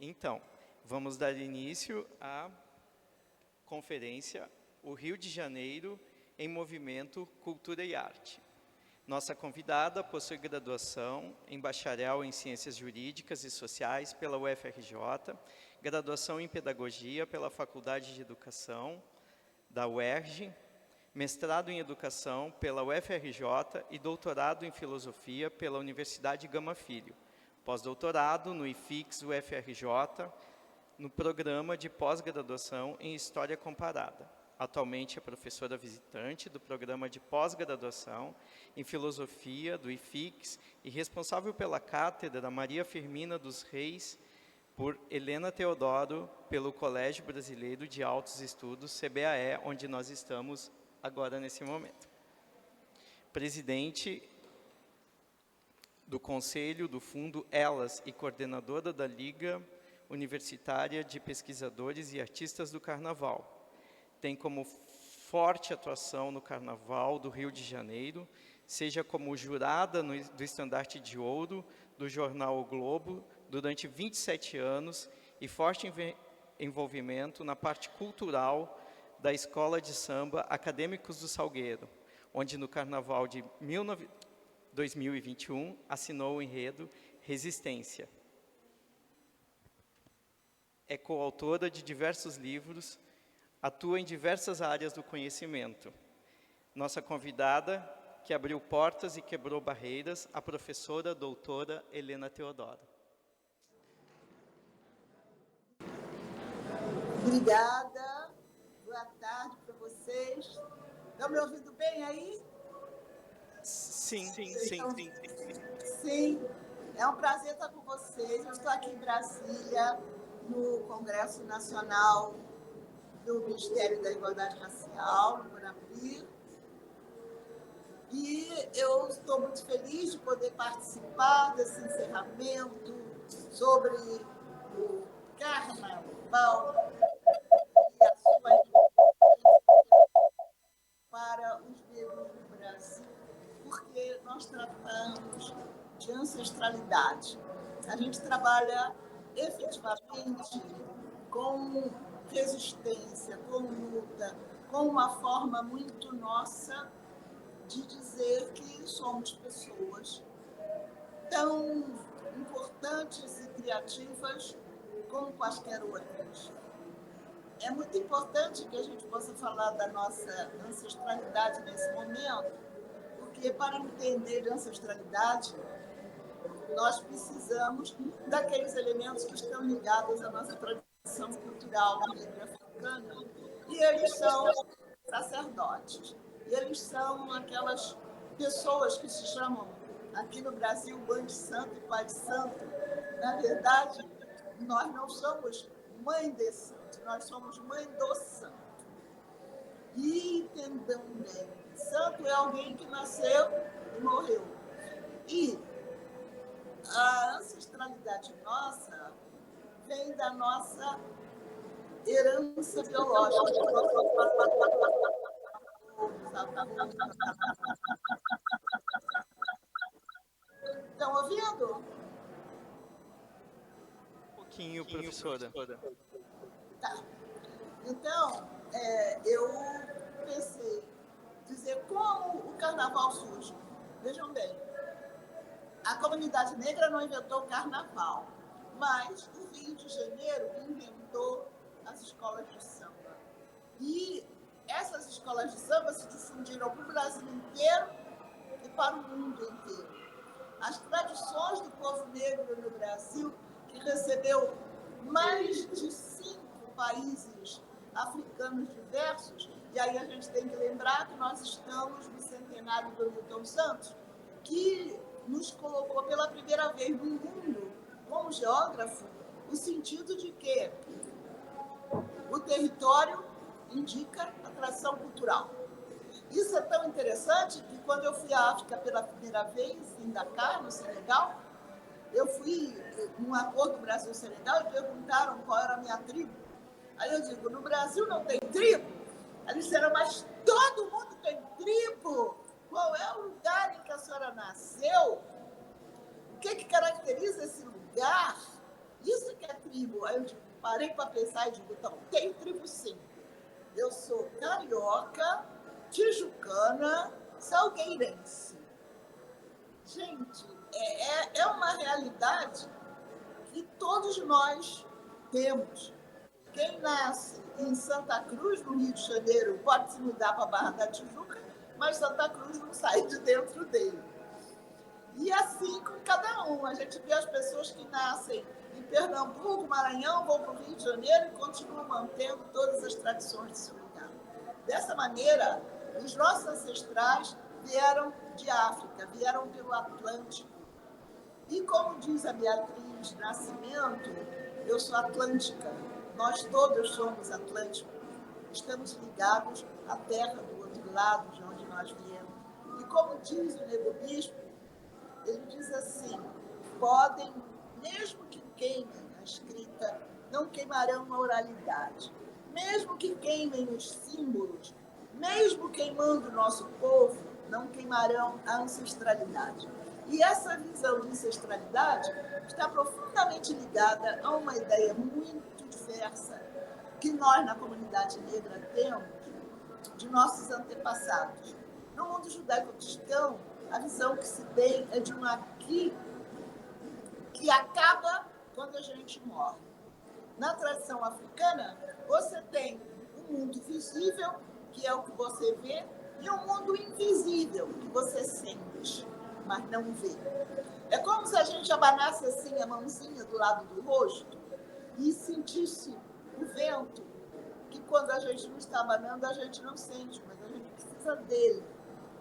Então, vamos dar início à conferência O Rio de Janeiro em Movimento, Cultura e Arte. Nossa convidada possui graduação em Bacharel em Ciências Jurídicas e Sociais pela UFRJ, graduação em Pedagogia pela Faculdade de Educação da UERJ, mestrado em Educação pela UFRJ e doutorado em Filosofia pela Universidade Gama Filho, pós-doutorado no IFIX UFRJ, no programa de pós-graduação em História Comparada. Atualmente é professora visitante do programa de pós-graduação em Filosofia do IFIX e responsável pela cátedra Maria Firmina dos Reis, por Helena Teodoro, pelo Colégio Brasileiro de Altos Estudos, CBAE, onde nós estamos agora nesse momento. Presidente do Conselho do Fundo Elas e coordenadora da Liga Universitária de Pesquisadores e Artistas do Carnaval. Tem como forte atuação no Carnaval do Rio de Janeiro, seja como jurada do Estandarte de Ouro do jornal O Globo durante 27 anos e forte envolvimento na parte cultural da Escola de Samba Acadêmicos do Salgueiro, onde no Carnaval de 2021 assinou o enredo Resistência. É coautora de diversos livros, atua em diversas áreas do conhecimento. Nossa convidada, que abriu portas e quebrou barreiras, a professora doutora Helena Teodoro. Obrigada, boa tarde para vocês. Estão me ouvindo bem aí? Sim. Sim, é um prazer estar com vocês. Eu estou aqui em Brasília, no Congresso Nacional do Ministério da Igualdade Racial, no Conabrir. E eu estou muito feliz de poder participar desse encerramento sobre o Carnaval e a sua para os negros do Brasil, porque nós tratamos de ancestralidade. A gente trabalha efetivamente com resistência, com luta, com uma forma muito nossa de dizer que somos pessoas tão importantes e criativas como quaisquer outras. É muito importante que a gente possa falar da nossa ancestralidade nesse momento, porque para entender de ancestralidade, nós precisamos daqueles elementos que estão ligados à nossa tradição cultural negra africana, e eles são sacerdotes. E eles são aquelas pessoas que se chamam, aqui no Brasil, mãe de santo e pai de santo. Na verdade, nós não somos mãe de santo, nós somos mãe do santo. E entendam bem, santo é alguém que nasceu e morreu. E a ancestralidade nossa vem da nossa herança biológica. Estão ouvindo? Um pouquinho, professora. Tá. Então, eu pensei dizer como o carnaval surge. Vejam bem, a comunidade negra não inventou o carnaval, mas o Rio de Janeiro inventou as escolas de samba. E essas escolas de samba se difundiram para o Brasil inteiro e para o mundo inteiro. As tradições do povo negro no Brasil, que recebeu mais de 5 países africanos diversos, e aí a gente tem que lembrar que nós estamos no centenário do Milton Santos, que nos colocou pela primeira vez no mundo, como geógrafo, o sentido de que o território indica atração cultural. Isso é tão interessante que quando eu fui à África pela primeira vez, em Dakar, no Senegal, eu fui num acordo Brasil-Senegal e perguntaram qual era a minha tribo. Aí eu digo, no Brasil não tem tribo? Eles disseram, mas todo mundo tem tribo. Qual é o lugar em que a senhora nasceu? O que caracteriza esse lugar? Isso que é tribo. tribo? Aí eu parei para pensar e digo, então, tenho tribo sim. Eu sou carioca, tijucana, salgueirense. Gente, é uma realidade que todos nós temos. Quem nasce em Santa Cruz, no Rio de Janeiro, pode se mudar para a Barra da Tijuca, mas Santa Cruz não sai de dentro dele. E assim com cada um. A gente vê as pessoas que nascem em Pernambuco, Maranhão, vão para o Rio de Janeiro e continuam mantendo todas as tradições de seu lugar. Dessa maneira, os nossos ancestrais vieram de África, vieram pelo Atlântico. E como diz a Beatriz Nascimento, eu sou atlântica, nós todos somos atlânticos, estamos ligados à terra do outro lado de onde nós viemos. E como diz o Nego Bispo, ele diz assim, podem, mesmo que queimem a escrita, não queimarão a oralidade. Mesmo que queimem os símbolos, mesmo queimando o nosso povo, não queimarão a ancestralidade. E essa visão de ancestralidade está profundamente ligada a uma ideia muito diversa que nós, na comunidade negra, temos de nossos antepassados. No mundo judaico-cristão, a visão que se tem é de um aqui que acaba quando a gente morre. Na tradição africana, você tem um mundo visível, que é o que você vê, e um mundo invisível, que você sente, mas não vê. É como se a gente abanasse assim a mãozinha do lado do rosto e sentisse o vento, que quando a gente não está abanando, a gente não sente, mas a gente precisa dele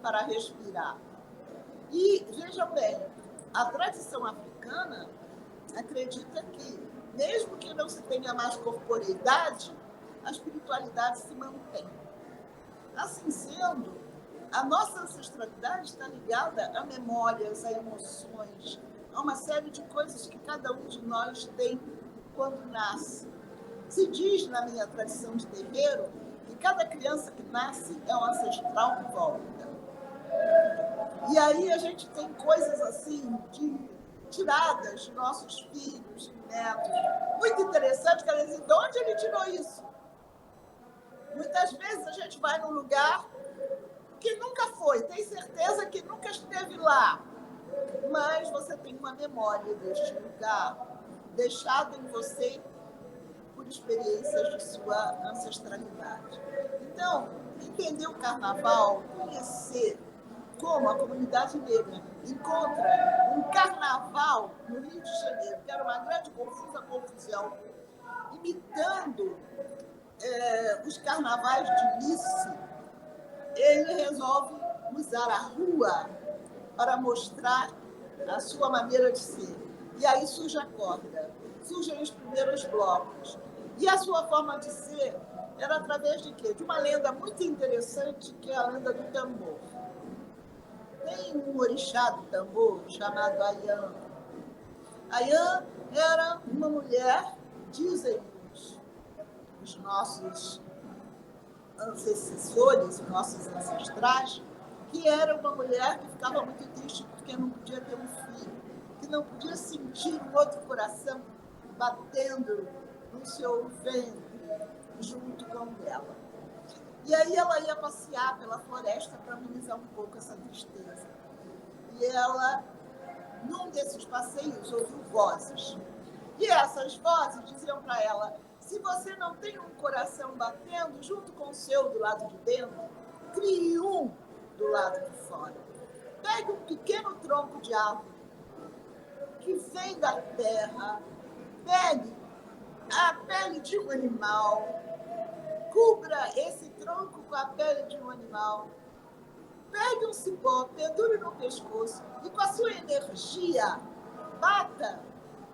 para respirar. E, vejam bem, a tradição africana acredita que, mesmo que não se tenha mais corporeidade, a espiritualidade se mantém. Assim sendo, a nossa ancestralidade está ligada a memórias, a emoções, a uma série de coisas que cada um de nós tem quando nasce. Se diz na minha tradição de terreiro que cada criança que nasce é um ancestral que volta. E aí a gente tem coisas assim, tiradas de nossos filhos, netos. Muito interessante, que ela diz, de onde ele tirou isso? Muitas vezes a gente vai num lugar que nunca foi, tem certeza que nunca esteve lá, mas você tem uma memória deste lugar deixada em você por experiências de sua ancestralidade. Então, entender o carnaval, conhecer como a comunidade negra encontra um carnaval no Rio de Janeiro, que era uma grande confusão, imitando os carnavais de Nice, ele resolve usar a rua para mostrar a sua maneira de ser. E aí surge a corda, surgem os primeiros blocos. E a sua forma de ser era através de quê? De uma lenda muito interessante, que é a lenda do tambor. Tem um orixá do tambor chamado Ayã. Ayã era uma mulher, dizem os nossos antecessores, os nossos ancestrais, que era uma mulher que ficava muito triste porque não podia ter um filho, que não podia sentir um outro coração batendo no seu ventre junto com o dela. E aí ela ia passear pela floresta para amenizar um pouco essa tristeza. E ela, num desses passeios, ouviu vozes. E essas vozes diziam para ela, se você não tem um coração batendo junto com o seu do lado de dentro, crie um do lado de fora. Pegue um pequeno tronco de árvore que vem da terra, pegue a pele de um animal, cubra esse tronco com a pele de um animal, pegue um cipó, pendure no pescoço e com a sua energia bata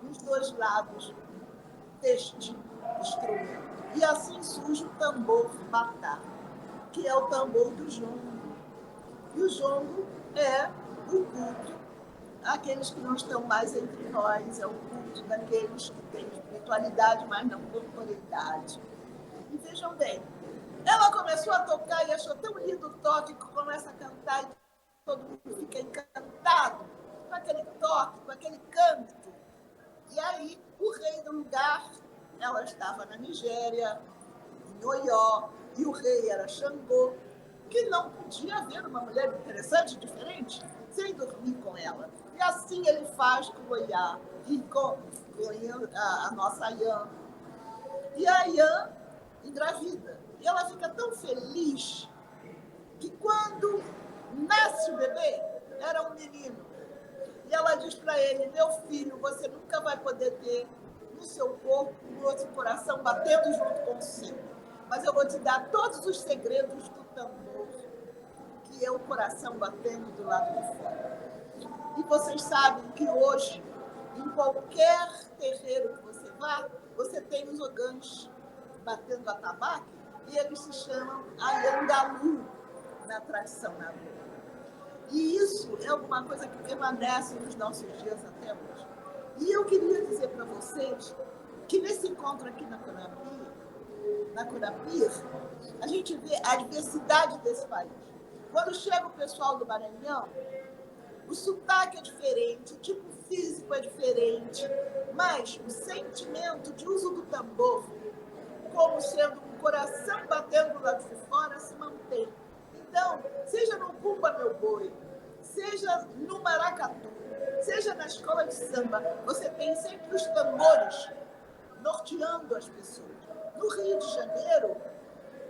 nos dois lados deste instrumento. E assim surge o tambor batá, que é o tambor do jongo. E o jongo é o culto àqueles que não estão mais entre nós, é o culto daqueles que têm espiritualidade, mas não corporeidade. E vejam bem, ela começou a tocar e achou tão lindo o toque que começa a cantar e todo mundo fica encantado com aquele toque, com aquele canto. E aí o rei do lugar ela estava na Nigéria, em Oió, e o rei era Xangô, que não podia haver uma mulher interessante, diferente, sem dormir com ela. E assim ele faz com Oiá e com a nossa Ayã. E a Ayã engravida. E ela fica tão feliz que quando nasce o bebê, era um menino. E ela diz para ele: meu filho, você nunca vai poder ter no seu corpo o outro coração batendo junto com o seu. Mas eu vou te dar todos os segredos do tambor, que é o coração batendo do lado de fora. E vocês sabem que hoje, em qualquer terreiro que você vá, você tem os ogãs batendo atabaque, e eles se chamam Ayangalu na tradição nalu. E isso é alguma coisa que permanece nos nossos dias até hoje. E eu queria dizer para vocês que nesse encontro aqui na Curapir, a gente vê a diversidade desse país. Quando chega o pessoal do Maranhão, o sotaque é diferente, o tipo físico é diferente, mas o sentimento de uso do tambor, como sendo um coração batendo lá de fora, se mantém. Então, seja no Cumba Meu Boi, seja no maracatu, seja na escola de samba, você tem sempre os tambores norteando as pessoas. No Rio de Janeiro,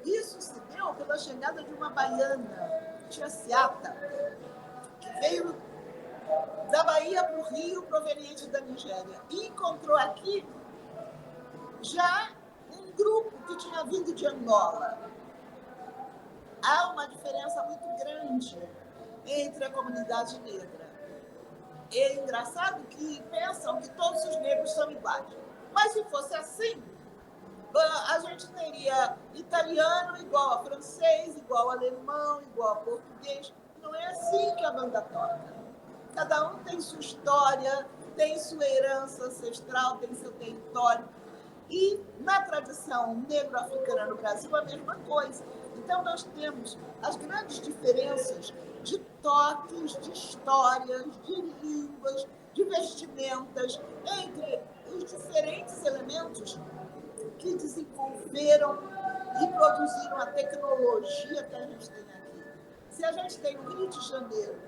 isso se deu pela chegada de uma baiana, Tia Seata, que veio da Bahia para o Rio, proveniente da Nigéria, e encontrou aqui já um grupo que tinha vindo de Angola. Há uma diferença muito grande entre a comunidade negra. É engraçado que pensam que todos os negros são iguais. Mas se fosse assim, a gente teria italiano igual a francês, igual a alemão, igual a português. Não é assim que a banda toca. Cada um tem sua história, tem sua herança ancestral, tem seu território. E na tradição negro-africana no Brasil, a mesma coisa. Então, nós temos as grandes diferenças de toques, de histórias, de línguas, de vestimentas, entre os diferentes elementos que desenvolveram e produziram a tecnologia que a gente tem aqui. Se a gente tem no Rio de Janeiro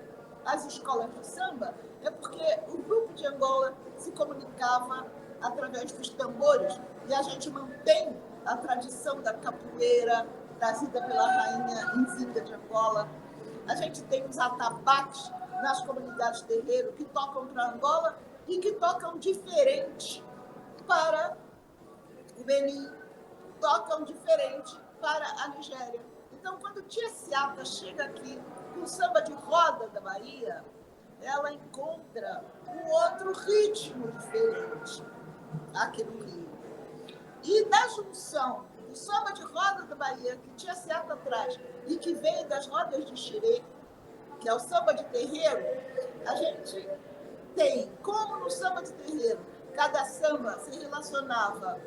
as escolas de samba, é porque o grupo de Angola se comunicava através dos tambores, e a gente mantém a tradição da capoeira, trazida pela rainha Nzinga de Angola. A gente tem os atabaques nas comunidades terreiro que tocam para Angola e que tocam diferente para o Benin, tocam diferente para a Nigéria. Então, quando Tia Seata chega aqui com o samba de roda da Bahia, ela encontra um outro ritmo diferente aqui no Rio. E da junção do samba de roda da Bahia, que Tia Seata traz, e que vem das rodas de xirê, que é o samba de terreiro, a gente tem, como no samba de terreiro, cada samba se relacionava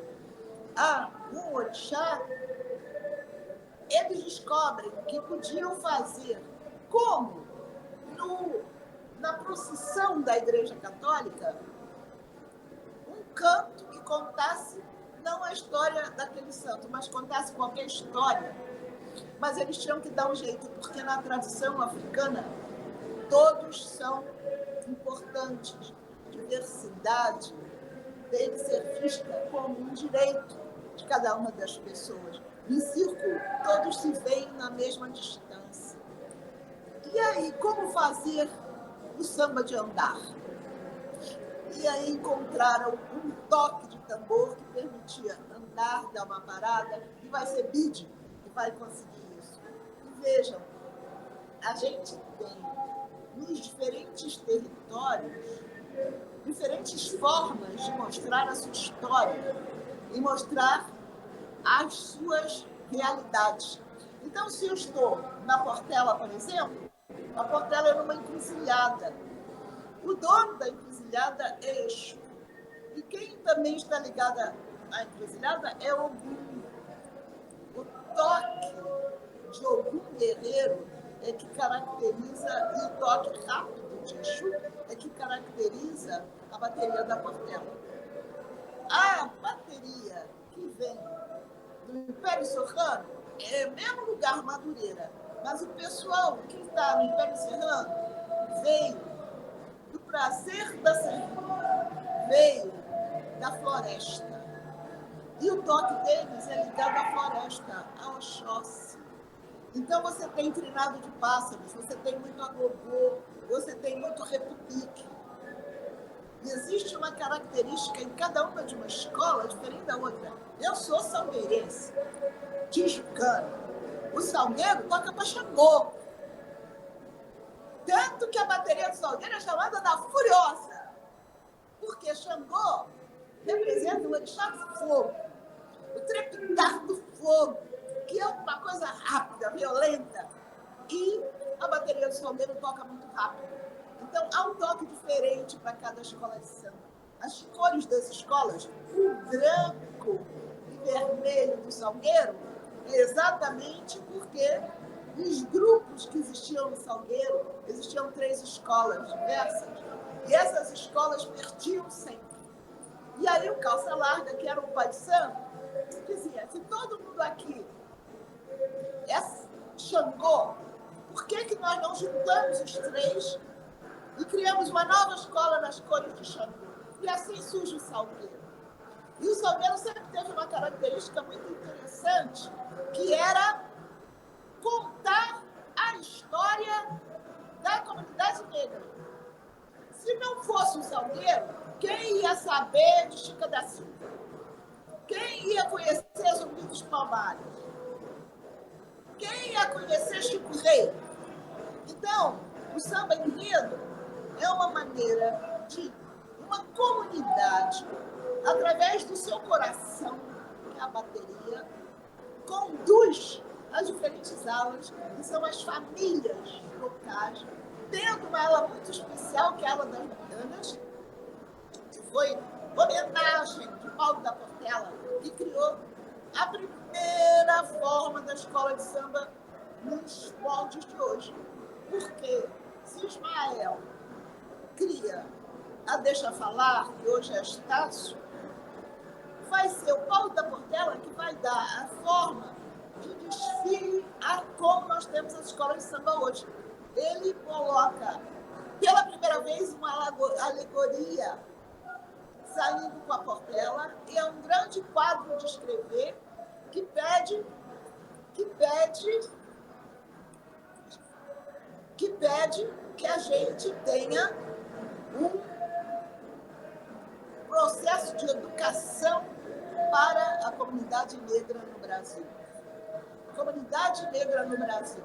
a um orixá, eles descobrem que podiam fazer, como na procissão da Igreja Católica, um canto que contasse não a história daquele santo, mas contasse qualquer história. Mas eles tinham que dar um jeito, porque na tradição africana todos são importantes. Diversidade deve ser vista como um direito de cada uma das pessoas. Em círculo, todos se veem na mesma distância. E aí, como fazer o samba de andar? E aí encontraram um toque de tambor que permitia andar, dar uma parada, e vai ser Bide que vai conseguir isso. E vejam, a gente tem nos diferentes territórios diferentes formas de mostrar a sua história e mostrar as suas realidades. Então, se eu estou na Portela, por exemplo, a Portela é numa encruzilhada. O dono da encruzilhada é Exu. E quem também está ligado à encruzilhada é Ogum. O toque de Ogum guerreiro é que caracteriza, e o toque rápido de Exu é que caracteriza a bateria da Portela. A bateria vem do Império Serrano é o mesmo lugar, Madureira. Mas o pessoal que está no Império Serrano veio do prazer da serra, veio da floresta. E o toque deles é ligado à floresta, ao Oxóssi. Então você tem trinado de pássaros, você tem muito agogô, você tem muito repique. E existe uma característica em cada uma de uma escola diferente da outra. Eu sou salgueirense, tijucano. O salgueiro toca para Xangô. Tanto que a bateria do salgueiro é chamada da Furiosa. Porque Xangô representa o orixá do fogo, o trepitar do fogo, que é uma coisa rápida, violenta. E a bateria do salgueiro toca muito rápido. Então, há um toque diferente para cada escola de samba. As cores das escolas, o branco e vermelho do salgueiro, é exatamente porque os grupos que existiam no salgueiro, existiam 3 escolas diversas, e essas escolas perdiam sempre. E aí o Calça Larga, que era um pai de samba, dizia, se todo mundo aqui é Xangô, por que nós não juntamos os 3 e criamos uma nova escola nas cores de Xangô? E assim surge o salgueiro. E o salgueiro sempre teve uma característica muito interessante, que era contar a história da comunidade negra. Se não fosse o salgueiro, quem ia saber de Chica da Silva? Quem ia conhecer Zumbi dos Palmares? Quem ia conhecer Chico Rei? Então, o samba enredo é uma maneira de uma comunidade, através do seu coração, que é a bateria, conduz as diferentes aulas, que são as famílias locais, tendo uma ala muito especial, que é a ala das baianas, que foi homenagem de Paulo da Portela, que criou a primeira forma da escola de samba nos moldes de hoje. Porque se Ismael cria a Deixa Falar, que hoje é Estácio, vai ser o Paulo da Portela que vai dar a forma de desfile a como nós temos as escolas de samba hoje. Ele coloca, pela primeira vez, uma alegoria saindo com a Portela, e é um grande quadro de escrever que pede que a gente tenha um processo de educação para a comunidade negra no Brasil. Comunidade negra no Brasil.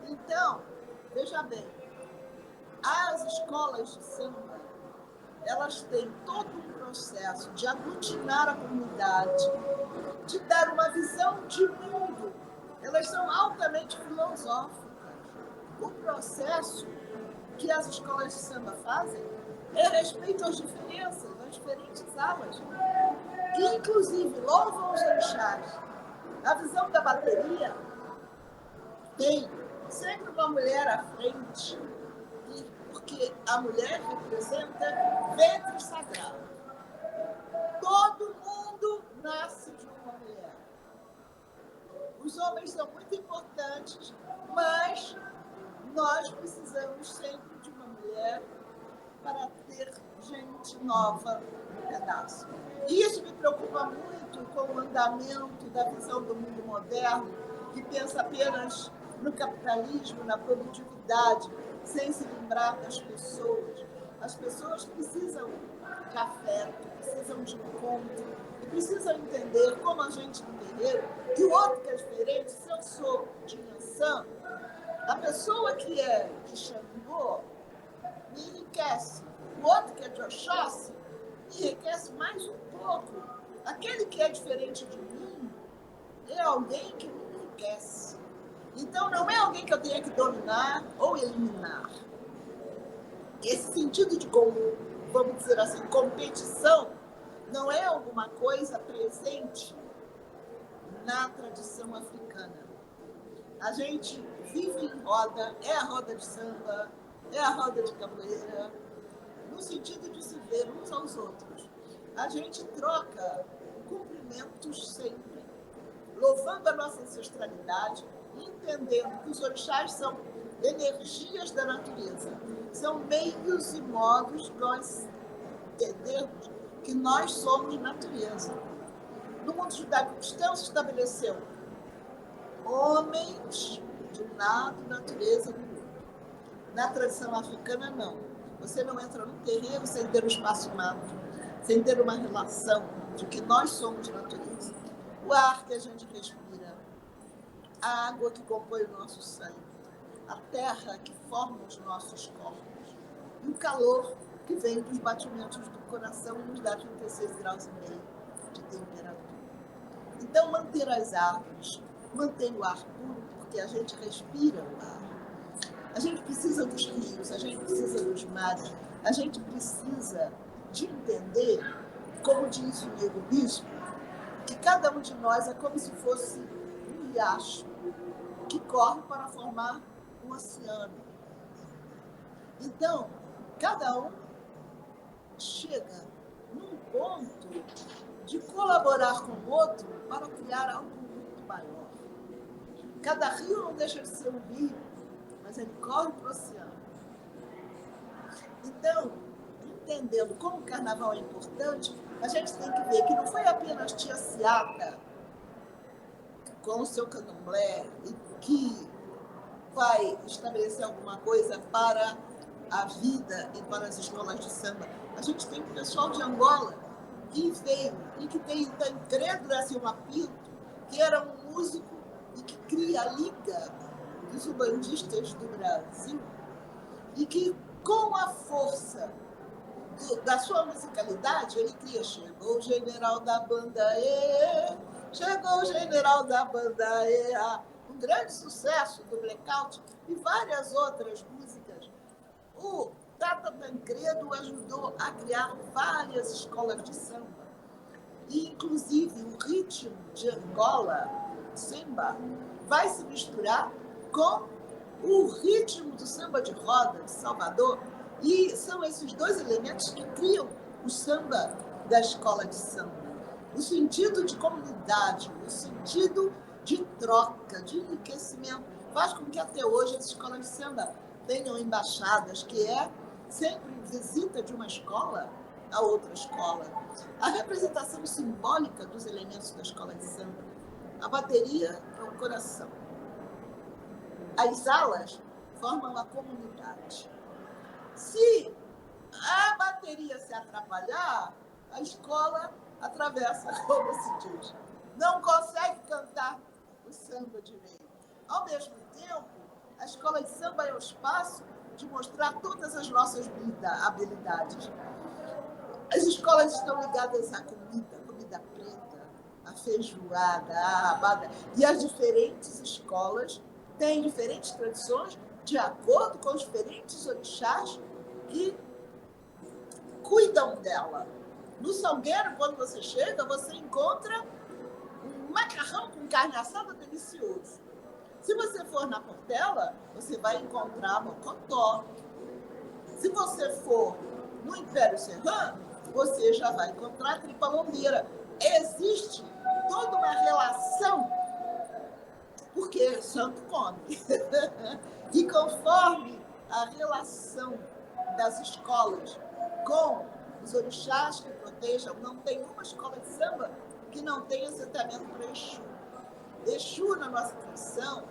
Então, veja bem, as escolas de samba, elas têm todo um processo de aglutinar a comunidade, de dar uma visão de mundo. Elas são altamente filosóficas. O processo que as escolas de samba fazem é respeito às diferenças, às diferentes alas, que inclusive louvam os orixás. A visão da bateria tem sempre uma mulher à frente, porque a mulher representa ventre sagrado. Todo mundo nasce de uma mulher. Os homens são muito importantes, mas nós precisamos sempre de uma mulher para ter gente nova no pedaço. E isso me preocupa muito com o andamento da visão do mundo moderno, que pensa apenas no capitalismo, na produtividade, sem se lembrar das pessoas. As pessoas precisam de afeto, precisam de encontro, e precisam entender, como a gente no terreiro, que o outro que é diferente. Se eu sou de Inhaçã, a pessoa que é de Xangô me enriquece. O outro que é de Oxóssi me enriquece mais um pouco. Aquele que é diferente de mim é alguém que me enriquece. Então, não é alguém que eu tenha que dominar ou eliminar. Esse sentido de, vamos dizer assim, competição, não é alguma coisa presente na tradição africana. A gente vive em roda, é a roda de samba, é a roda de capoeira, no sentido de se ver uns aos outros. A gente troca cumprimentos sem preservando a nossa ancestralidade, entendendo que os orixás são energias da natureza, são meios e modos de nós entendermos que nós somos natureza. No mundo judaico-cristão se estabeleceu homens de um lado, natureza do outro. Na tradição africana, não. Você não entra no terreno sem ter um espaço mato, sem ter uma relação de que nós somos natureza. O ar que a gente respira, a água que compõe o nosso sangue, a terra que forma os nossos corpos, e o calor que vem dos batimentos do coração e nos dá 36 graus e meio de temperatura. Então, manter as árvores, manter o ar puro, porque a gente respira o ar. A gente precisa dos rios, a gente precisa dos mares, a gente precisa de entender, como diz o Nego Bispo, que cada um de nós é como se fosse um riacho que corre para formar um oceano. Então, cada um chega num ponto de colaborar com o outro para criar algo muito maior. Cada rio não deixa de ser um rio, mas ele corre para o oceano. Então, entendendo como o carnaval é importante, a gente tem que ver que não foi apenas Tia Ciata com o seu candomblé e que vai estabelecer alguma coisa para a vida e para as escolas de samba. A gente tem o pessoal de Angola que veio e que tem o Tancredo da Silva Pinto, que era um músico e que cria a Liga dos Umbandistas do Brasil e que, com a força da sua musicalidade, ele cria Chegou o general da banda, chegou o general da banda, um grande sucesso do Blackout e várias outras músicas. O Tata Tancredo ajudou a criar várias escolas de samba. E, inclusive, o ritmo de Angola, samba, vai se misturar com o ritmo do samba de roda de Salvador. E são esses dois elementos que criam o samba da escola de samba. O sentido de comunidade, o sentido de troca, de enriquecimento, faz com que até hoje as escolas de samba tenham embaixadas, que é sempre visita de uma escola a outra escola. A representação simbólica dos elementos da escola de samba. A bateria é o coração. As alas formam a comunidade. Se a bateria se atrapalhar, a escola atravessa, como se diz. Não consegue cantar o samba direito. Ao mesmo tempo, a escola de samba é o espaço de mostrar todas as nossas habilidades. As escolas estão ligadas à comida preta, à feijoada, à rabada. E as diferentes escolas têm diferentes tradições de acordo com os diferentes orixás que cuidam dela. No Salgueiro, quando você chega, você encontra um macarrão com carne assada delicioso. Se você for na Portela, você vai encontrar mocotó. Se você for no Império Serrano, você já vai encontrar tripa lombeira. Existe toda uma relação, porque santo come. E conforme a relação das escolas com os orixás que protejam, não tem uma escola de samba que não tenha assentamento para Exu. Exu, na nossa tradição,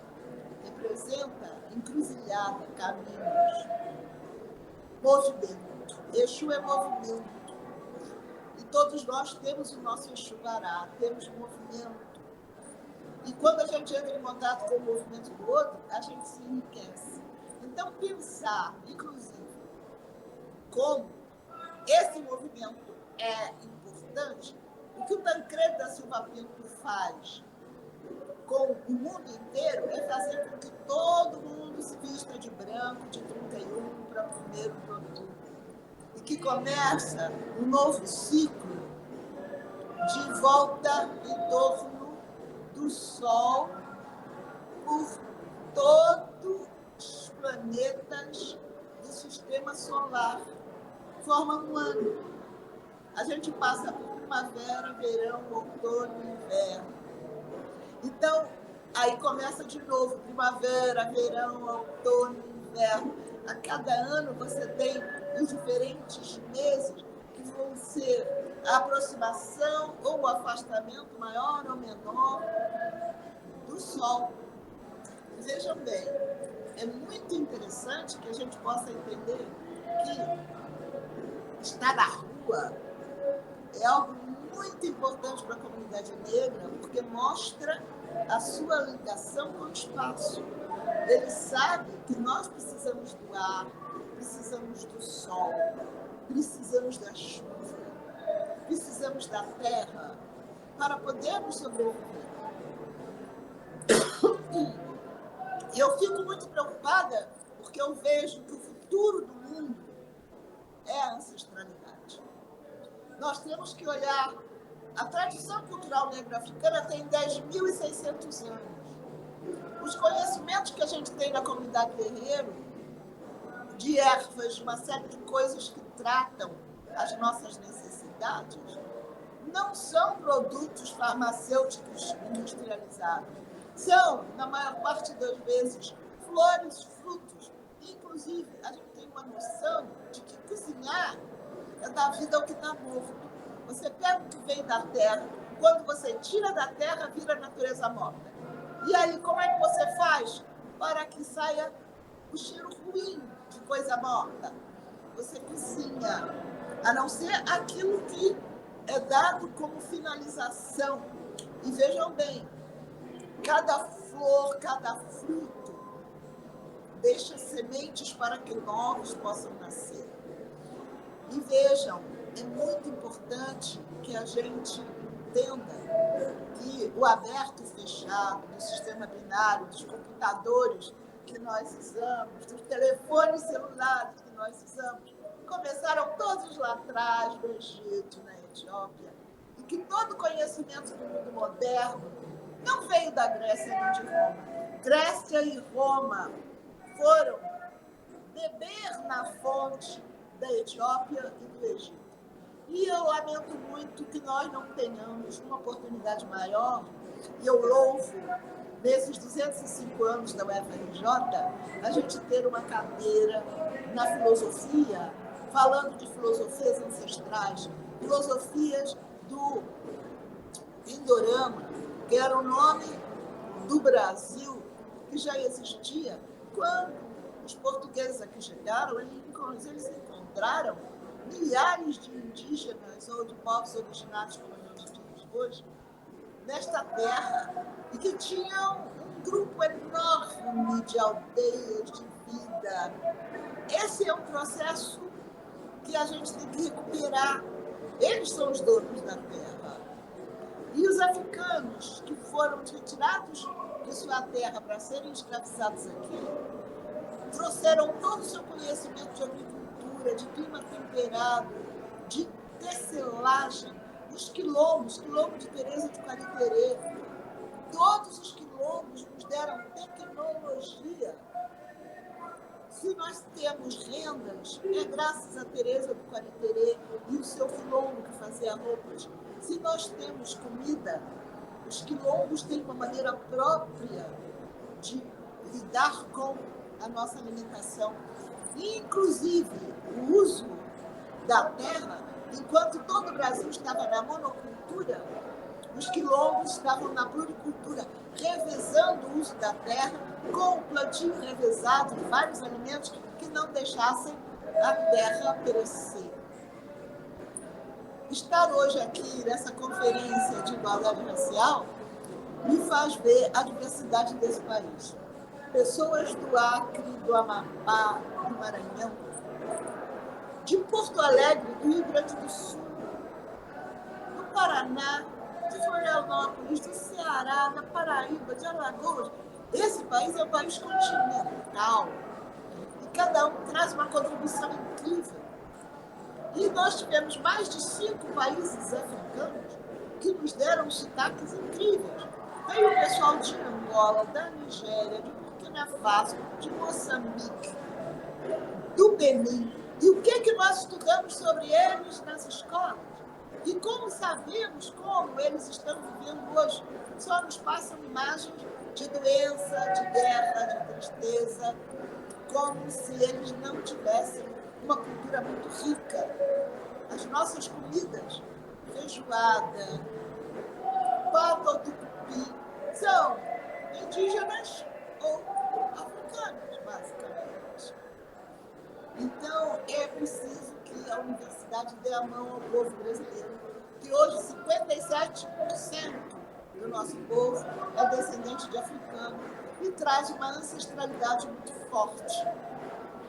representa encruzilhada, caminhos, movimento. Exu é movimento. E todos nós temos o nosso Exuvará, temos movimento. E quando a gente entra em contato com o movimento do outro, a gente se enriquece. Então, pensar, inclusive, como esse movimento é importante, o que o Tancredo da Silva Pinto faz com o mundo inteiro é fazer com que todo mundo se vista de branco, de 31, para o primeiro produto. E que começa um novo ciclo de volta em torno do Sol por todos os planetas do sistema solar. Forma um ano. A gente passa por primavera, verão, outono e inverno. Então, aí começa de novo, primavera, verão, outono, inverno. A cada ano você tem os diferentes meses que vão ser a aproximação ou o afastamento maior ou menor do Sol. Vejam bem, é muito interessante que a gente possa entender que estar na rua é algo muito importante para a comunidade negra, porque mostra a sua ligação com o espaço. Ele sabe que nós precisamos do ar, precisamos do sol, precisamos da chuva, precisamos da terra para podermos sobreviver. E eu fico muito preocupada porque eu vejo que o futuro do mundo é a ancestralidade. Nós temos que olhar. A tradição cultural negra-africana tem 10.600 anos. Os conhecimentos que a gente tem na comunidade guerreiro, de ervas, de uma série de coisas que tratam as nossas necessidades, não são produtos farmacêuticos industrializados. São, na maior parte das vezes, flores, frutos. Inclusive, a gente tem uma noção de que cozinhar é dar vida ao que está morto. Você pega o que vem da terra, quando você tira da terra, vira natureza morta. E aí, como é que você faz para que saia o cheiro ruim de coisa morta? Você cozinha, a não ser aquilo que é dado como finalização. E vejam bem, cada flor, cada fruto deixa sementes para que novos possam nascer. E vejam, é muito importante que a gente entenda que o aberto e fechado, do sistema binário, dos computadores que nós usamos, dos telefones celulares que nós usamos, começaram todos lá atrás, no Egito, na Etiópia, e que todo conhecimento do mundo moderno não veio da Grécia nem de Roma. Grécia e Roma foram beber na fonte da Etiópia e do Egito. E eu lamento muito que nós não tenhamos uma oportunidade maior, e eu louvo, nesses 205 anos da UFRJ, a gente ter uma cadeira na filosofia, falando de filosofias ancestrais, filosofias do Pindorama, que era o nome do Brasil, que já existia quando os portugueses aqui chegaram, eles encontraram milhares de indígenas ou de povos originários, como nós dizemos hoje, nesta terra, e que tinham um grupo enorme de aldeias, de vida. Esse é um processo que a gente tem que recuperar. Eles são os donos da terra. E os africanos que foram retirados de sua terra para serem escravizados aqui, trouxeram todo o seu conhecimento de agricultura, de clima temperado, de tecelagem, dos quilombos, quilombo de Teresa de Quariterê. Todos os quilombos nos deram tecnologia. Se nós temos rendas, é graças a Teresa do Quariterê e o seu quilombo que fazia roupas. Se nós temos comida, os quilombos têm uma maneira própria de lidar com a nossa alimentação. E, inclusive, o uso da terra, enquanto todo o Brasil estava na monocultura, os quilombos estavam na pluricultura, revezando o uso da terra com o plantio revezado de vários alimentos que não deixassem a terra perecer. Estar hoje aqui nessa conferência de igualdade racial me faz ver a diversidade desse país. Pessoas do Acre, do Amapá, do Maranhão, de Porto Alegre, do Rio Grande do Sul, do Paraná, de Florianópolis, do Ceará, da Paraíba, de Alagoas. Esse país é um país continental e cada um traz uma contribuição incrível. E nós tivemos mais de 5 países africanos que nos deram sotaques incríveis. Veio o pessoal de Angola, da Nigéria, de Burkina Faso, de Moçambique, do Benin. E o que nós estudamos sobre eles nas escolas? E como sabemos como eles estão vivendo hoje? só nos passam imagens de doença, de guerra, de tristeza, como se eles não tivessem uma cultura muito rica. As nossas comidas, feijoada, pata ou tucupi, são indígenas ou africanas, basicamente. Então, é preciso que a universidade dê a mão ao povo brasileiro, que hoje 57% do nosso povo é descendente de africano e traz uma ancestralidade muito forte.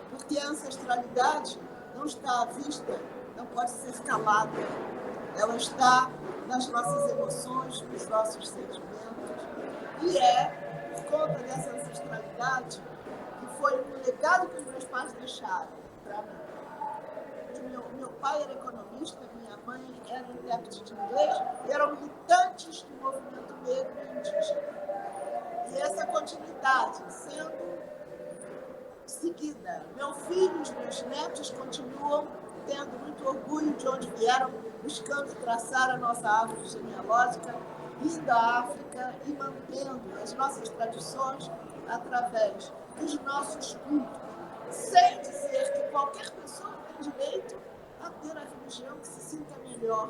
Porque a ancestralidade não está à vista, não pode ser calada. Ela está nas nossas emoções, nos nossos sentimentos. E é por conta dessa ancestralidade que foi um legado que os meus pais deixaram para mim. Meu pai era economista, minha mãe era intérprete de inglês e eram militantes do movimento negro e indígena. E essa continuidade sendo seguida. Meu filho e os meus netos continuam tendo muito orgulho de onde vieram, buscando traçar a nossa árvore genealógica, indo à África e mantendo as nossas tradições através dos nossos cultos, sem dizer que qualquer pessoa tem direito a ter a religião que se sinta melhor.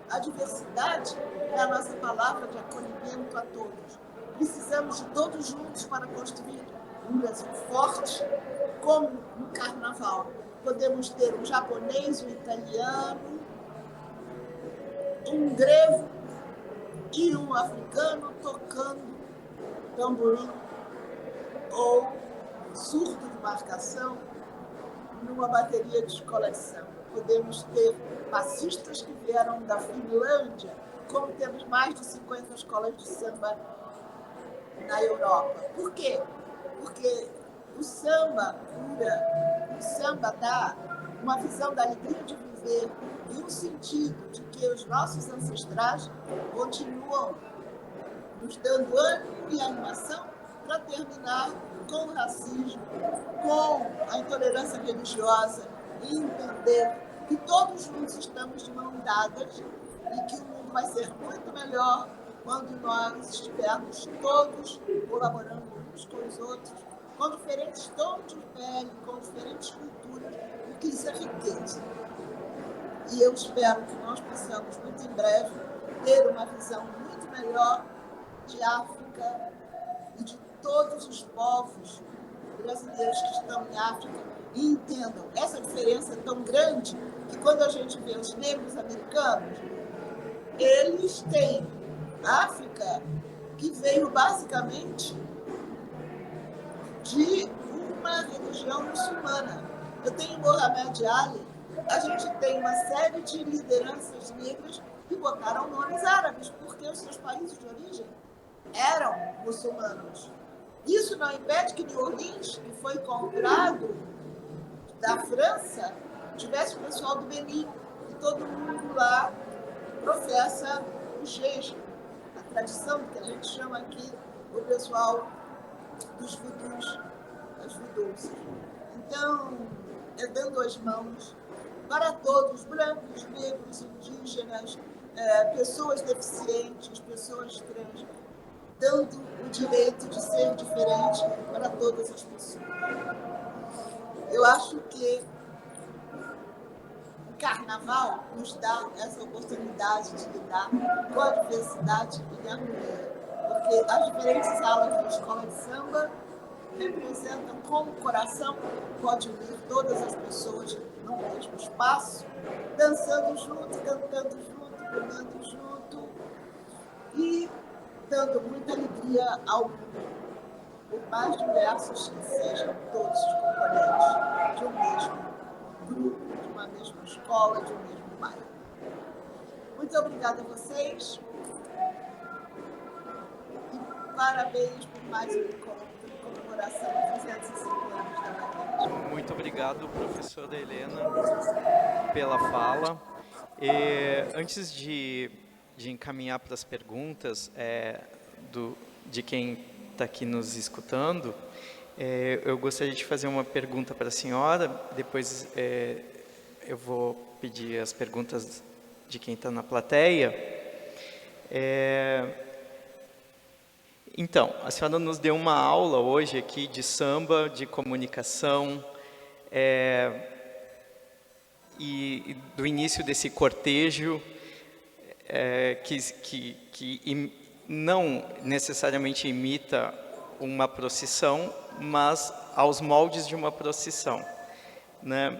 A diversidade é a nossa palavra de acolhimento a todos. Precisamos de todos juntos para construir um Brasil forte, como no carnaval. Podemos ter um japonês, um italiano, um grego e um africano tocando tamborim ou surdo de marcação numa bateria de escola de samba. Podemos ter passistas que vieram da Finlândia, como temos mais de 50 escolas de samba na Europa. Por quê? Porque o samba cura, o samba dá uma visão da alegria de viver e um sentido de que os nossos ancestrais continuam nos dando ânimo e animação para terminar com o racismo, com a intolerância religiosa e entender que todos juntos estamos de mãos dadas e que o mundo vai ser muito melhor quando nós estivermos todos colaborando uns com os outros, com diferentes tons de pele, com diferentes culturas, porque isso é riqueza. E eu espero que nós possamos, muito em breve, ter uma visão muito melhor de África e de todos os povos brasileiros que estão em África e entendam. Essa diferença é tão grande que quando a gente vê os negros americanos, eles têm África que veio basicamente de uma religião muçulmana. Eu tenho Mohamed Ali, a gente tem uma série de lideranças negras que botaram nomes árabes, porque os seus países de origem eram muçulmanos. Isso não impede que New Orleans, que foi comprado da França, tivesse o pessoal do Benin, e todo mundo lá professa o jejum, a tradição que a gente chama aqui o pessoal dos vudus, as vudus. Então, é dando as mãos para todos, brancos, negros, indígenas, pessoas deficientes, pessoas trans, dando o direito de ser diferente para todas as pessoas. Eu acho que o carnaval nos dá essa oportunidade de lidar com a diversidade e a harmonia, porque as diferentes alas da escola de samba representam como o coração pode unir todas as pessoas no mesmo espaço, dançando junto, cantando junto, comendo junto e dando muita alegria ao mundo, por mais diversos que sejam todos os componentes de um mesmo grupo, de uma mesma escola, de um mesmo bairro. Muito obrigada a vocês e parabéns por mais um encontro de comemoração de 205 anos da Matriz. Muito obrigado, professora Helena, pela fala. Antes de encaminhar para as perguntas de quem está aqui nos escutando, eu gostaria de fazer uma pergunta para a senhora, depois eu vou pedir as perguntas de quem está na plateia. Então, a senhora nos deu uma aula hoje aqui de samba, de comunicação, e do início desse cortejo, que não necessariamente imita uma procissão, mas aos moldes de uma procissão, né?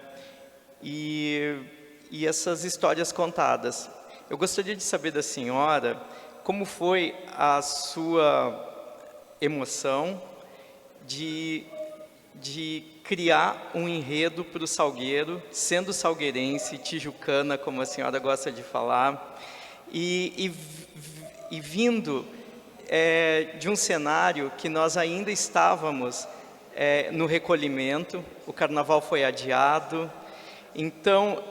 E essas histórias contadas. Eu gostaria de saber da senhora como foi a sua emoção de criar um enredo para o Salgueiro, sendo salgueirense, tijucana, como a senhora gosta de falar, e vindo de um cenário que nós ainda estávamos no recolhimento, o carnaval foi adiado, então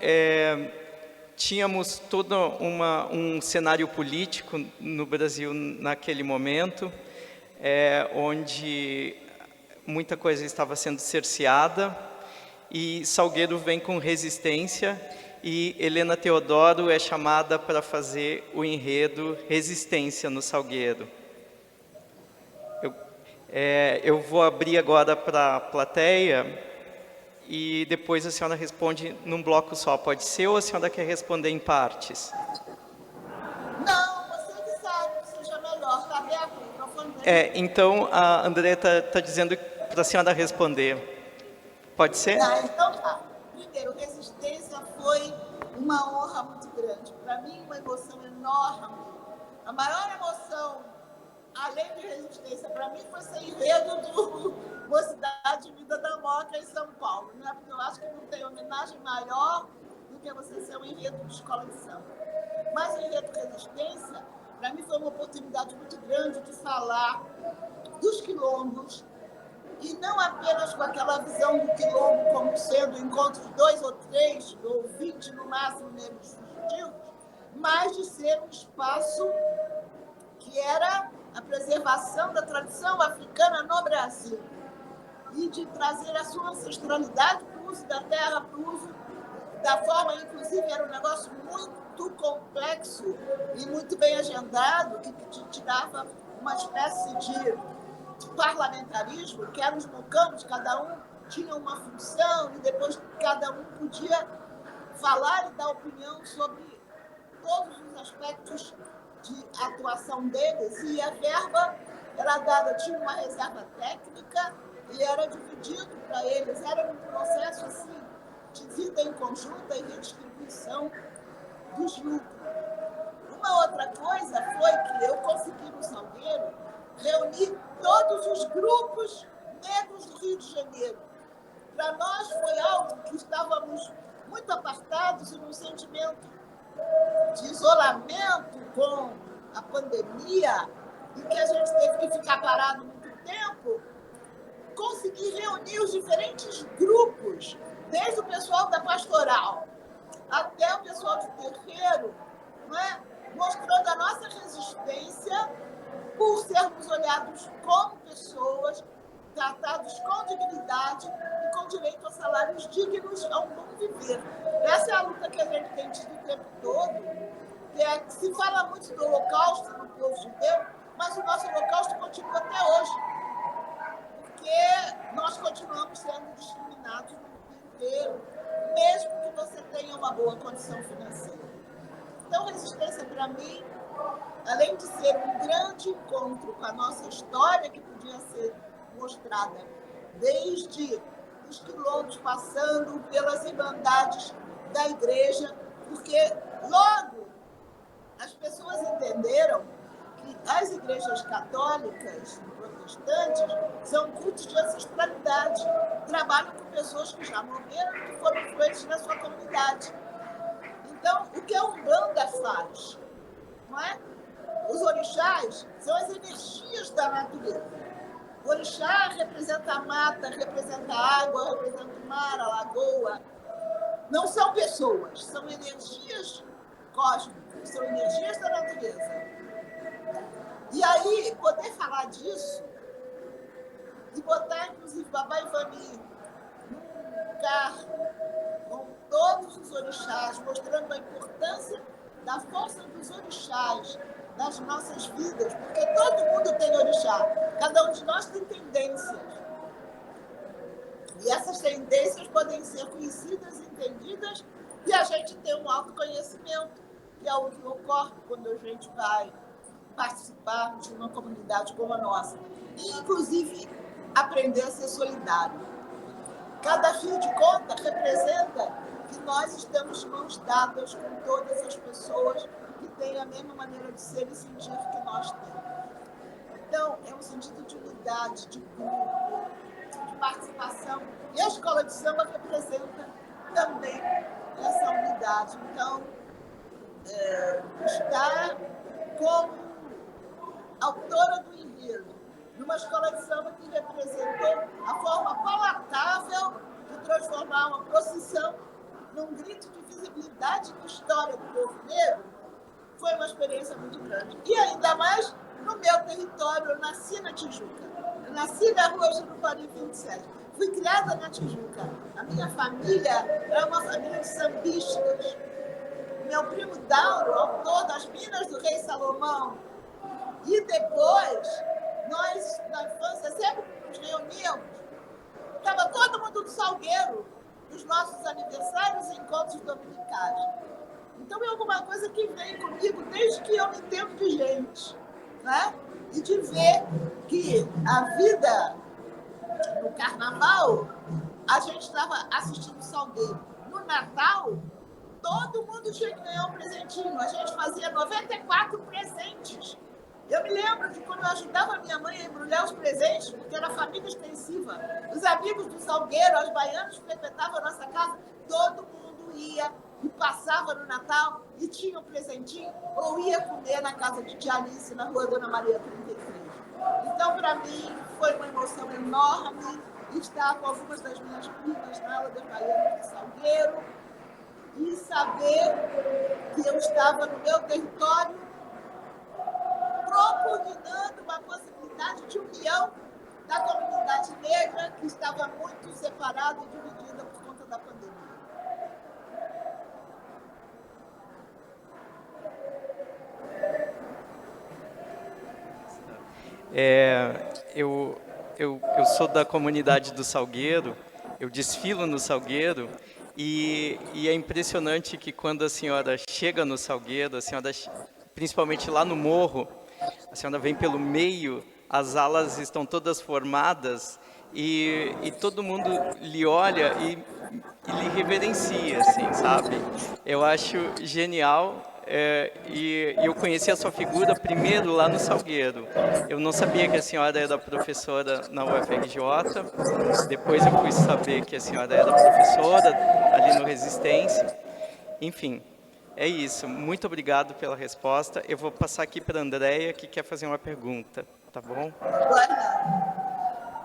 tínhamos todo um cenário político no Brasil naquele momento, onde muita coisa estava sendo cerceada, e Salgueiro vem com resistência, e Helena Teodoro é chamada para fazer o enredo Resistência no Salgueiro. Eu vou abrir agora para a plateia, e depois a senhora responde num bloco só, pode ser, ou a senhora quer responder em partes? Não, você que sabe, seja melhor, está aberto o microfone. Então a André está dizendo para a senhora responder. Pode ser? Então tá. Primeiro, Resistência foi uma honra muito grande. Para mim, uma emoção enorme. A maior emoção, além de Resistência, para mim foi ser enredo do Mocidade Vida da Moca em São Paulo, né? Porque eu acho que não tem homenagem maior do que você ser um enredo de escola de samba. Mas o enredo Resistência, para mim foi uma oportunidade muito grande de falar dos quilombos, e não apenas com aquela visão do quilombo como sendo encontros de 2 ou 3, ou 20 no máximo, negros fugitivos, mas de ser um espaço que era a preservação da tradição africana no Brasil, e de trazer a sua ancestralidade para o uso da terra, para o uso da forma, inclusive, era um negócio muito complexo e muito bem agendado, que te dava uma espécie de parlamentarismo, que eram os mocambos, cada um tinha uma função, e depois cada um podia falar e dar opinião sobre todos os aspectos de atuação deles, e a verba era dada, tinha uma reserva técnica, e era dividido para eles, era um processo assim, de vida em conjunta e redistribuição dos lucros. Uma outra coisa foi que eu consegui no Salgueiro reunir todos os grupos negros do Rio de Janeiro. Para nós foi algo que estávamos muito apartados e num sentimento de isolamento com a pandemia, e que a gente teve que ficar parado muito tempo. Conseguir reunir os diferentes grupos, desde o pessoal da pastoral até o pessoal de terreiro, não é? Mostrando a nossa resistência por sermos olhados como pessoas, tratados com dignidade e com direito a salários dignos, a um bom viver. Essa é a luta que a gente tem tido o tempo todo, que se fala muito do Holocausto no povo judeu, mas o nosso Holocausto continua até hoje, porque nós continuamos sendo discriminados no mundo inteiro, mesmo que você tenha uma boa condição financeira. Então, Resistência, para mim, além de ser um grande encontro com a nossa história, que podia ser mostrada desde os quilombos, passando pelas irmandades da igreja, porque logo as pessoas entenderam que as igrejas católicas e protestantes são cultos de ancestralidade, trabalham com pessoas que já morreram e que foram influentes na sua comunidade. Então, o que a Umbanda faz, não é? Os orixás são as energias da natureza. O orixá representa a mata, representa a água, representa o mar, a lagoa. Não são pessoas, são energias cósmicas, são energias da natureza. E aí, poder falar disso e botar, inclusive, Babá Ivani num carro com todos os orixás, mostrando a importância da força dos orixás, nas nossas vidas, porque todo mundo tem orixá, cada um de nós tem tendências. E essas tendências podem ser conhecidas, entendidas, e a gente tem um autoconhecimento, que é o que ocorre quando a gente vai participar de uma comunidade como a nossa. E, inclusive, aprender a ser solidário. Cada fio de conta representa que nós estamos de mãos dadas com todas as pessoas que têm a mesma maneira de ser e sentir que nós temos. Então, é um sentido de unidade, de grupo, de participação. E a escola de samba representa também essa unidade. Então, estar como autora do enredo numa escola de samba que representou a forma palatável de transformar uma procissão num grito de visibilidade de história do povo negro, foi uma experiência muito grande. E ainda mais no meu território, eu nasci na Tijuca. Eu nasci na rua Jurupari 27. Fui criada na Tijuca. A minha família é uma família de sambistas. Meu primo Dauro, autor das Minas do Rei Salomão. E depois, nós, na infância, sempre nos reuníamos. Estava todo mundo do Salgueiro, nos nossos aniversários e encontros dominicais. Então, é alguma coisa que vem comigo desde que eu me entendo de gente, né? E de ver que a vida no Carnaval, a gente estava assistindo o Salgueiro. No Natal, todo mundo tinha que ganhar um presentinho. A gente fazia 94 presentes. Eu me lembro de quando eu ajudava a minha mãe a embrulhar os presentes, porque era família extensiva. Os amigos do Salgueiro, os baianos que frequentavam a nossa casa, todo mundo ia e passava no Natal e tinha um presentinho, ou ia comer na casa de Tia Alice, na rua Dona Maria 33. Então, para mim, foi uma emoção enorme estar com algumas das minhas primas na aula das baianas do Salgueiro e saber que eu estava no meu território propugnando uma possibilidade de união da comunidade negra que estava muito separada e dividida por conta da pandemia. Eu sou da comunidade do Salgueiro, eu desfilo no Salgueiro, e é impressionante que quando a senhora chega no Salgueiro, a senhora, principalmente lá no morro, a senhora vem pelo meio, as alas estão todas formadas e todo mundo lhe olha e lhe reverencia, assim, sabe? Eu acho genial. E eu conheci a sua figura primeiro lá no Salgueiro. Eu não sabia que a senhora era professora na UFRJ, depois eu fui saber que a senhora era professora ali no Resistência. Enfim, é isso. Muito obrigado pela resposta. Eu vou passar aqui para a Andréia, que quer fazer uma pergunta, tá bom?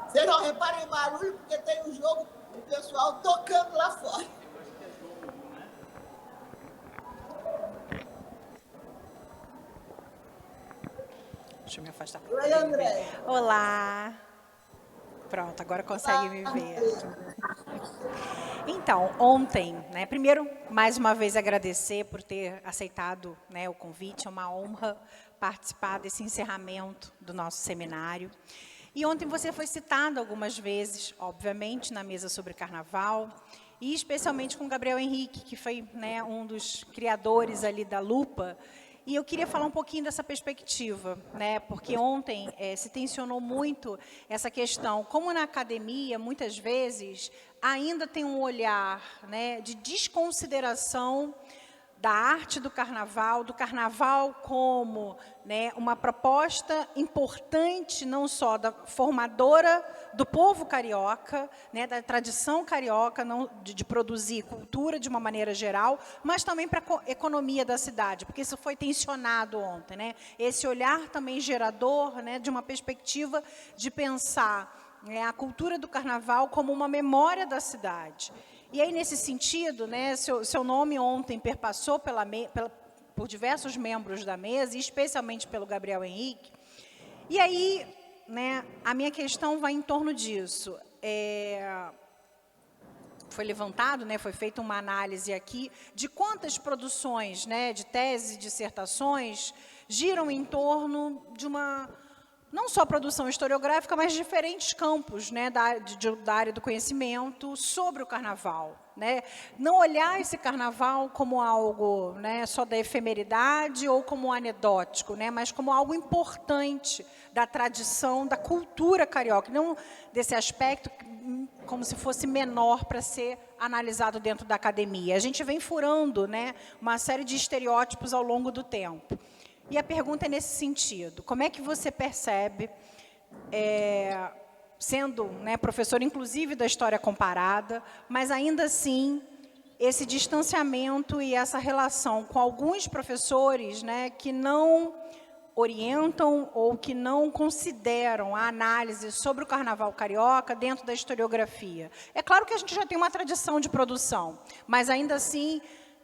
Vocês não reparem em barulho, porque tem um jogo, o pessoal tocando lá fora. Deixa eu me afastar. Oi, André. Olá. Pronto, agora consegue me ver. Então, ontem, né, primeiro, mais uma vez agradecer por ter aceitado, né, o convite. É uma honra participar desse encerramento do nosso seminário. E ontem você foi citado algumas vezes, obviamente, na mesa sobre carnaval, e especialmente com Gabriel Henrique, que foi, né, um dos criadores ali da Lupa. E eu queria falar um pouquinho dessa perspectiva, né? Porque ontem se tensionou muito essa questão, como na academia, muitas vezes, ainda tem um olhar, né, de desconsideração da arte do carnaval como, né, uma proposta importante, não só da formadora do povo carioca, né, da tradição carioca, não, de produzir cultura de uma maneira geral, mas também para a economia da cidade, porque isso foi tensionado ontem, né, esse olhar também gerador, né, de uma perspectiva de pensar, né, a cultura do carnaval como uma memória da cidade. E aí, nesse sentido, né, seu nome ontem perpassou por diversos membros da mesa, e especialmente pelo Gabriel Henrique. E aí, né, a minha questão vai em torno disso. Foi levantado, né, foi feita uma análise aqui de quantas produções, né, de teses e dissertações giram em torno de uma, não só produção historiográfica, mas diferentes campos, né, da área do conhecimento sobre o carnaval. Né? Não olhar esse carnaval como algo, né, só da efemeridade ou como anedótico, né, mas como algo importante da tradição, da cultura carioca, não desse aspecto como se fosse menor para ser analisado dentro da academia. A gente vem furando, né, uma série de estereótipos ao longo do tempo. E a pergunta é nesse sentido: como é que você percebe, sendo, né, professor, inclusive, da história comparada, mas ainda assim, esse distanciamento e essa relação com alguns professores, né, que não orientam ou que não consideram a análise sobre o carnaval carioca dentro da historiografia? É claro que a gente já tem uma tradição de produção, mas ainda assim,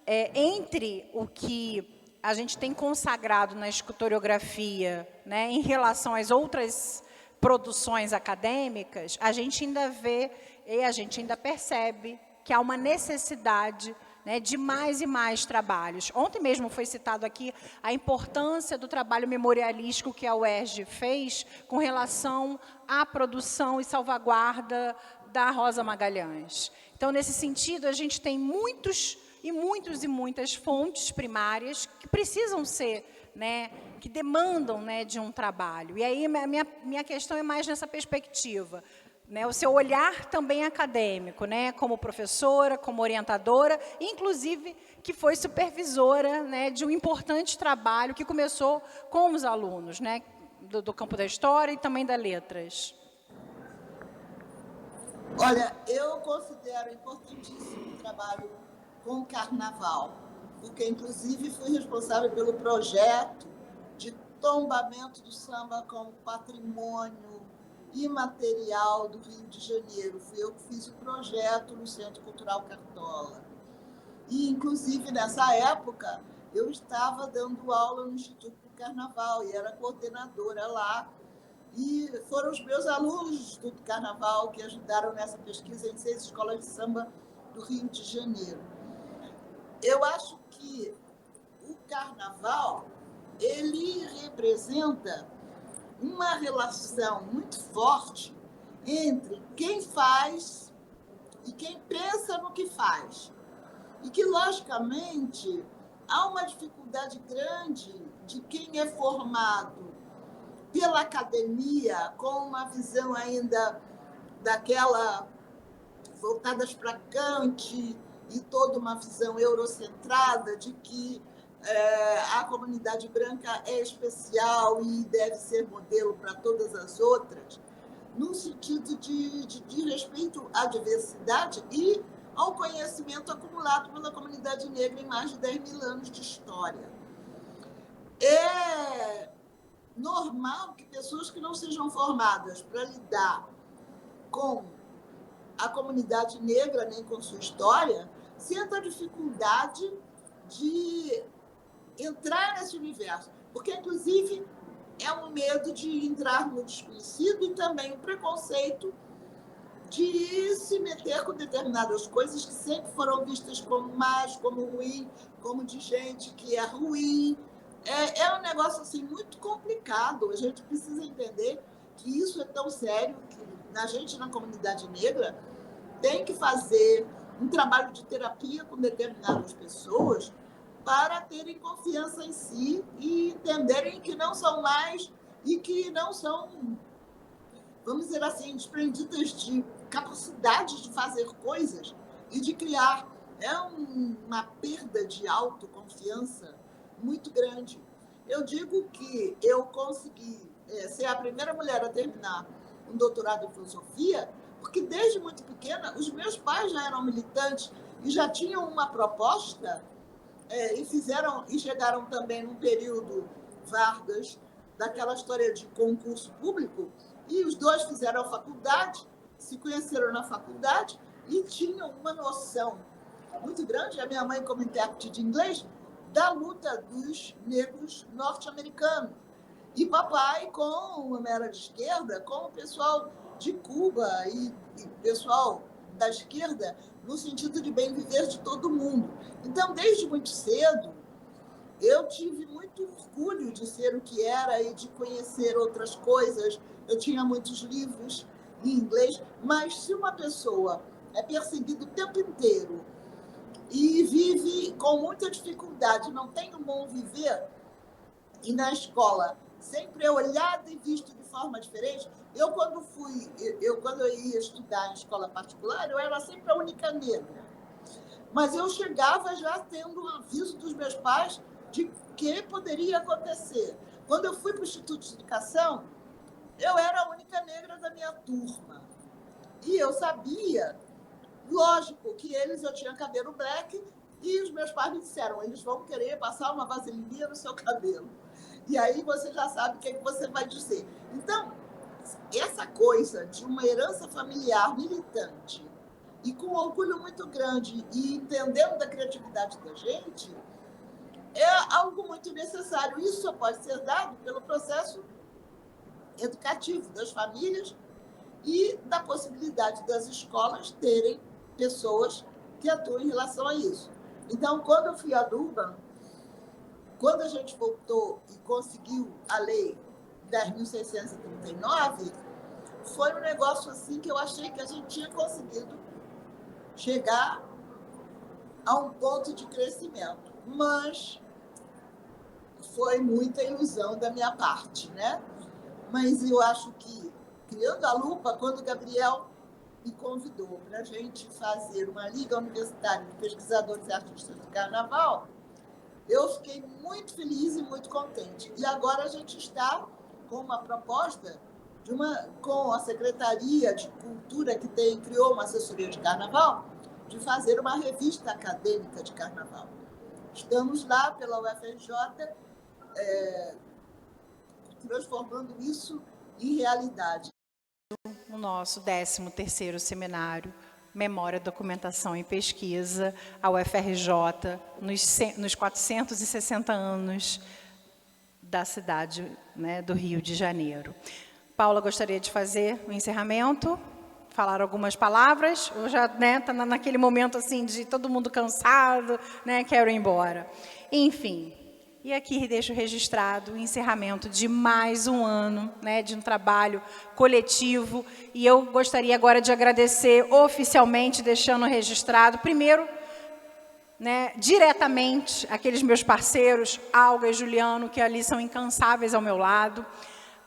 entre o que a gente tem consagrado na historiografia, né, em relação às outras produções acadêmicas, a gente ainda vê e a gente ainda percebe que há uma necessidade, né, de mais e mais trabalhos. Ontem mesmo foi citado aqui a importância do trabalho memorialístico que a UERJ fez com relação à produção e salvaguarda da Rosa Magalhães. Então, nesse sentido, a gente tem muitas fontes primárias que precisam ser, né, que demandam, né, de um trabalho. E aí minha questão é mais nessa perspectiva, né, o seu olhar também acadêmico, né, como professora, como orientadora, inclusive que foi supervisora, né, de um importante trabalho que começou com os alunos, né, do campo da história e também das letras. Olha, eu considero importantíssimo o trabalho com o carnaval, porque, inclusive, fui responsável pelo projeto de tombamento do samba como patrimônio imaterial do Rio de Janeiro. Fui eu que fiz o projeto no Centro Cultural Cartola. E, inclusive, nessa época, eu estava dando aula no Instituto do Carnaval e era coordenadora lá. E foram os meus alunos do Instituto do Carnaval que ajudaram nessa pesquisa em 6 escolas de samba do Rio de Janeiro. Eu acho que o carnaval, ele representa uma relação muito forte entre quem faz e quem pensa no que faz. E que, logicamente, há uma dificuldade grande de quem é formado pela academia, com uma visão ainda daquela voltadas para Kant e toda uma visão eurocentrada de que a comunidade branca é especial e deve ser modelo para todas as outras, no sentido de respeito à diversidade e ao conhecimento acumulado pela comunidade negra em mais de 10.000 anos de história. É normal que pessoas que não sejam formadas para lidar com a comunidade negra, nem com sua história, sintam a dificuldade de entrar nesse universo, porque, inclusive, é um medo de entrar no desconhecido e também o preconceito de se meter com determinadas coisas que sempre foram vistas como más, como ruim, como de gente que é ruim. É um negócio assim, muito complicado. A gente precisa entender que isso é tão sério que a gente, na comunidade negra, tem que fazer um trabalho de terapia com determinadas pessoas para terem confiança em si e entenderem que não são mais e que não são, vamos dizer assim, desprendidas de capacidade de fazer coisas e de criar. É uma perda de autoconfiança muito grande. Eu digo que eu consegui ser a primeira mulher a terminar um doutorado em filosofia, porque desde muito pequena os meus pais já eram militantes e já tinham uma proposta e chegaram também num período Vargas, daquela história de concurso público, e os dois fizeram a faculdade, se conheceram na faculdade e tinham uma noção muito grande, a minha mãe como intérprete de inglês, da luta dos negros norte-americanos. E papai, como era de esquerda, com o pessoal de Cuba e pessoal da esquerda, no sentido de bem viver de todo mundo. Então, desde muito cedo, Eu tive muito orgulho de ser o que era e de conhecer outras coisas. Eu tinha muitos livros em inglês, mas se uma pessoa é perseguida o tempo inteiro e vive com muita dificuldade, não tem um bom viver, e na escola sempre é olhada e visto de forma diferente. Quando eu ia estudar em escola particular, eu era sempre a única negra. Mas eu chegava já tendo um aviso dos meus pais de que poderia acontecer. Quando eu fui para o Instituto de Educação, eu era a única negra da minha turma. E eu sabia, lógico, que eu tinha cabelo black, e os meus pais me disseram, eles vão querer passar uma vaselina no seu cabelo. E aí você já sabe o que você vai dizer. Então, essa coisa de uma herança familiar militante e com um orgulho muito grande e entendendo da criatividade da gente, é algo muito necessário. Isso só pode ser dado pelo processo educativo das famílias e da possibilidade das escolas terem pessoas que atuem em relação a isso. Então, quando eu fui a Durban, quando a gente voltou e conseguiu a lei 10.639, foi um negócio assim que eu achei que a gente tinha conseguido chegar a um ponto de crescimento. Mas foi muita ilusão da minha parte, né? Mas eu acho que, criando a Lupa, quando o Gabriel me convidou para a gente fazer uma Liga Universitária de Pesquisadores e Artistas do Carnaval, eu fiquei muito feliz e muito contente. E agora a gente está com uma proposta com a Secretaria de Cultura, que criou uma assessoria de carnaval, de fazer uma revista acadêmica de carnaval. Estamos lá pela UFRJ, transformando isso em realidade. O nosso 13º seminário Memória, Documentação e Pesquisa, a UFRJ, nos 460 anos da cidade, né, do Rio de Janeiro. Paula gostaria de fazer o encerramento, falar algumas palavras, ou já está, né, naquele momento assim de todo mundo cansado, né, quero ir embora. Enfim, e aqui deixo registrado o encerramento de mais um ano, né, de um trabalho coletivo, e eu gostaria agora de agradecer oficialmente, deixando registrado, primeiro, né, diretamente, aqueles meus parceiros, Alga e Juliano, que ali são incansáveis ao meu lado,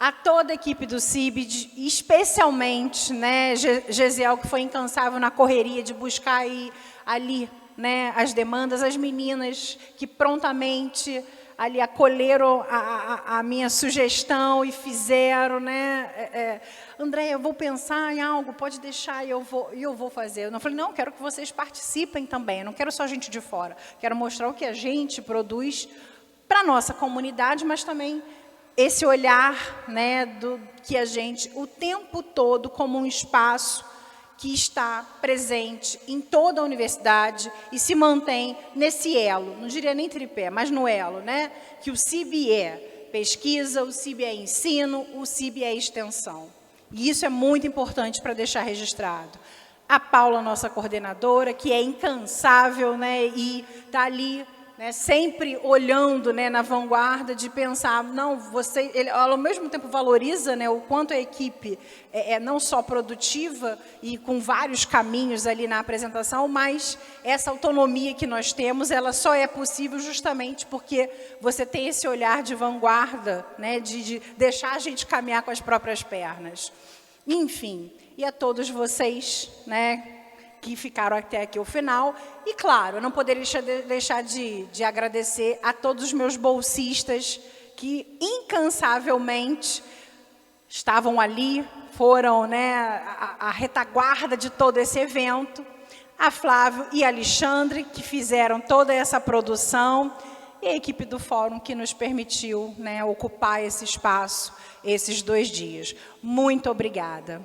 a toda a equipe do CIBID, especialmente, né, Gesiel, que foi incansável na correria de buscar aí, ali, né, as demandas, as meninas que prontamente ali acolheram a minha sugestão e fizeram, né, André, eu vou pensar em algo, pode deixar, e eu vou fazer. Eu falei, não, quero que vocês participem também, eu não quero só gente de fora, quero mostrar o que a gente produz para a nossa comunidade, mas também esse olhar, né, que a gente, o tempo todo, como um espaço que está presente em toda a universidade e se mantém nesse elo, não diria nem tripé, mas no elo, né, que o CIB é pesquisa, o CIB é ensino, o CIB é extensão. E isso é muito importante para deixar registrado. A Paula, nossa coordenadora, que é incansável, né, e está ali, né, sempre olhando, né, na vanguarda de pensar, não, ela ao mesmo tempo valoriza, né, o quanto a equipe é não só produtiva e com vários caminhos ali na apresentação, mas essa autonomia que nós temos, ela só é possível justamente porque você tem esse olhar de vanguarda, né, de deixar a gente caminhar com as próprias pernas. Enfim, e a todos vocês, né, que ficaram até aqui o final. E, claro, eu não poderia deixar de agradecer a todos os meus bolsistas que, incansavelmente, estavam ali, foram, né, a retaguarda de todo esse evento. A Flávio e a Alexandre, que fizeram toda essa produção. E a equipe do Fórum, que nos permitiu, né, ocupar esse espaço esses 2 dias. Muito obrigada.